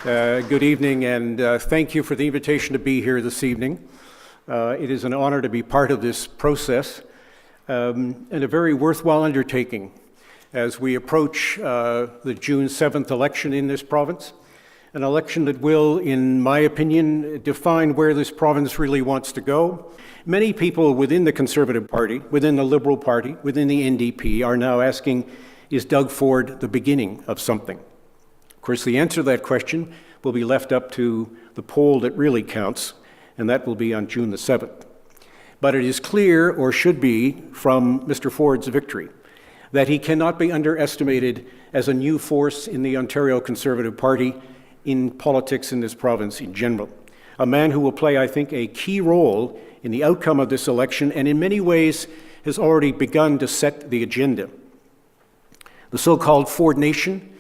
Good evening, and thank you for the invitation to be here this evening. It is an honor to be part of this process, and a very worthwhile undertaking as we approach the June 7th election in this province, an election that will, in my opinion, define where this province really wants to go. Many people within the Conservative Party, within the Liberal Party, within the NDP are now asking, is Doug Ford the beginning of something? Of course, the answer to that question will be left up to the poll that really counts, and that will be on June the 7th. But it is clear, or should be, from Mr. Ford's victory, that he cannot be underestimated as a new force in the Ontario Conservative Party, in politics in this province in general. A man who will play, I think, a key role in the outcome of this election, and in many ways has already begun to set the agenda. The so-called Ford Nation,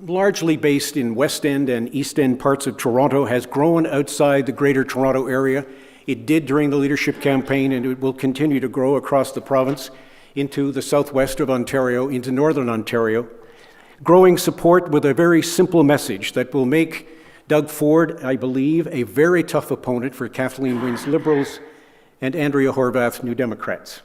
largely based in West End and East End parts of Toronto, has grown outside the Greater Toronto Area. It did during the leadership campaign, and it will continue to grow across the province into the southwest of Ontario, into northern Ontario, growing support with a very simple message that will make Doug Ford, I believe, a very tough opponent for Kathleen Wynne's Liberals and Andrea Horwath's New Democrats.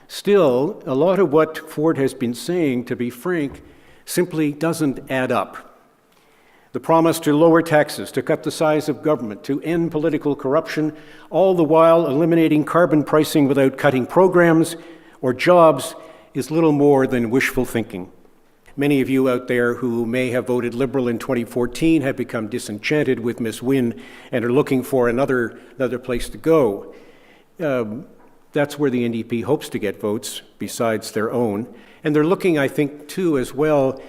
Still, a lot of what Ford has been saying, to be frank, simply doesn't add up. The promise to lower taxes, to cut the size of government, to end political corruption, all the while eliminating carbon pricing without cutting programs or jobs, is little more than wishful thinking. Many of you out there who may have voted Liberal in 2014 have become disenchanted with Ms. Wynne and are looking for another place to go. That's where the NDP hopes to get votes besides their own. And they're looking, I think, too, as well,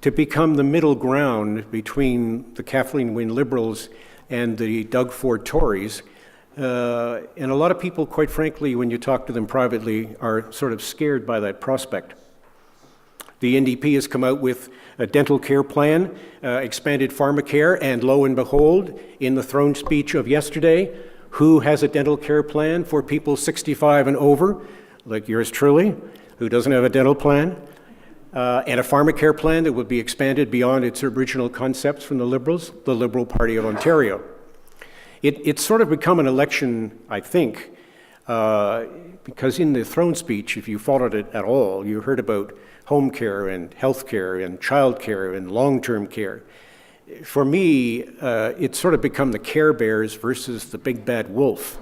to become the middle ground between the Kathleen Wynne Liberals and the Doug Ford Tories. And a lot of people, quite frankly, when you talk to them privately, are sort of scared by that prospect. The NDP has come out with a dental care plan, expanded pharmacare, and lo and behold, in the throne speech of yesterday, who has a dental care plan for people 65 and over, like yours truly, who doesn't have a dental plan, and a pharmacare plan that would be expanded beyond its original concepts from the Liberals, the Liberal Party of Ontario. It's sort of become an election, I think, because in the throne speech, if you followed it at all, you heard about home care and health care and child care and long-term care. For me, it's sort of become the Care Bears versus the big bad wolf.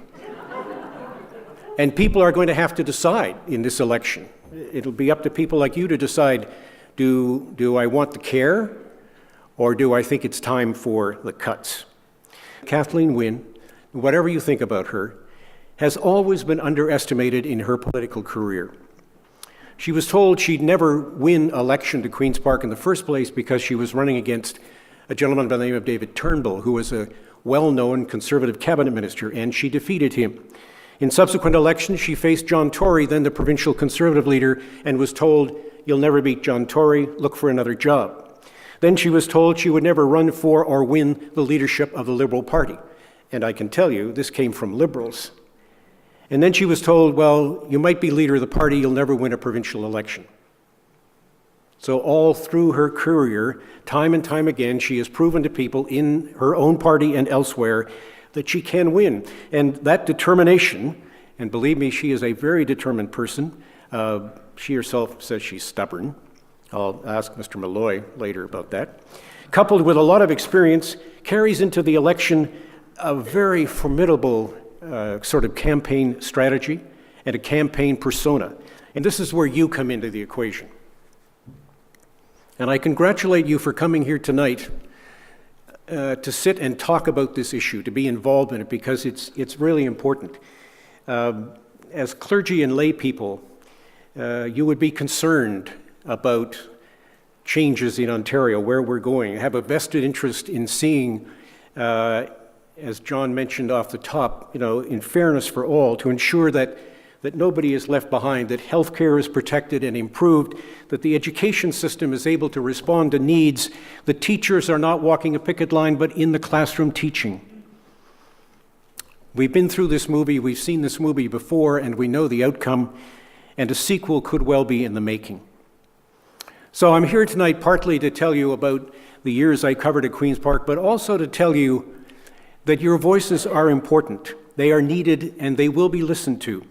And people are going to have to decide in this election. It'll be up to people like you to decide, do I want the care, or do I think it's time for the cuts? Kathleen Wynne, whatever you think about her, has always been underestimated in her political career. She was told she'd never win election to Queen's Park in the first place because she was running against a gentleman by the name of David Turnbull, who was a well-known Conservative cabinet minister, and she defeated him. In subsequent elections, she faced John Tory, then the provincial Conservative leader, and was told, "You'll never beat John Tory, look for another job." Then she was told she would never run for or win the leadership of the Liberal Party. And I can tell you, this came from Liberals. And then she was told, well, you might be leader of the party, you'll never win a provincial election. So all through her career, time and time again, she has proven to people in her own party and elsewhere that she can win. And that determination, and believe me, she is a very determined person. She herself says she's stubborn. I'll ask Mr. Malloy later about that. Coupled with a lot of experience, carries into the election a very formidable sort of campaign strategy and a campaign persona. And this is where you come into the equation. And I congratulate you for coming here tonight to sit and talk about this issue, to be involved in it, because it's really important. As clergy and lay people, you would be concerned about changes in Ontario, where we're going, have a vested interest in seeing, as John mentioned off the top, in fairness for all, to ensure that nobody is left behind, that healthcare is protected and improved, that the education system is able to respond to needs, the teachers are not walking a picket line, but in the classroom teaching. We've been through this movie, we've seen this movie before, and we know the outcome, and a sequel could well be in the making. So I'm here tonight partly to tell you about the years I covered at Queen's Park, but also to tell you that your voices are important. They are needed and they will be listened to.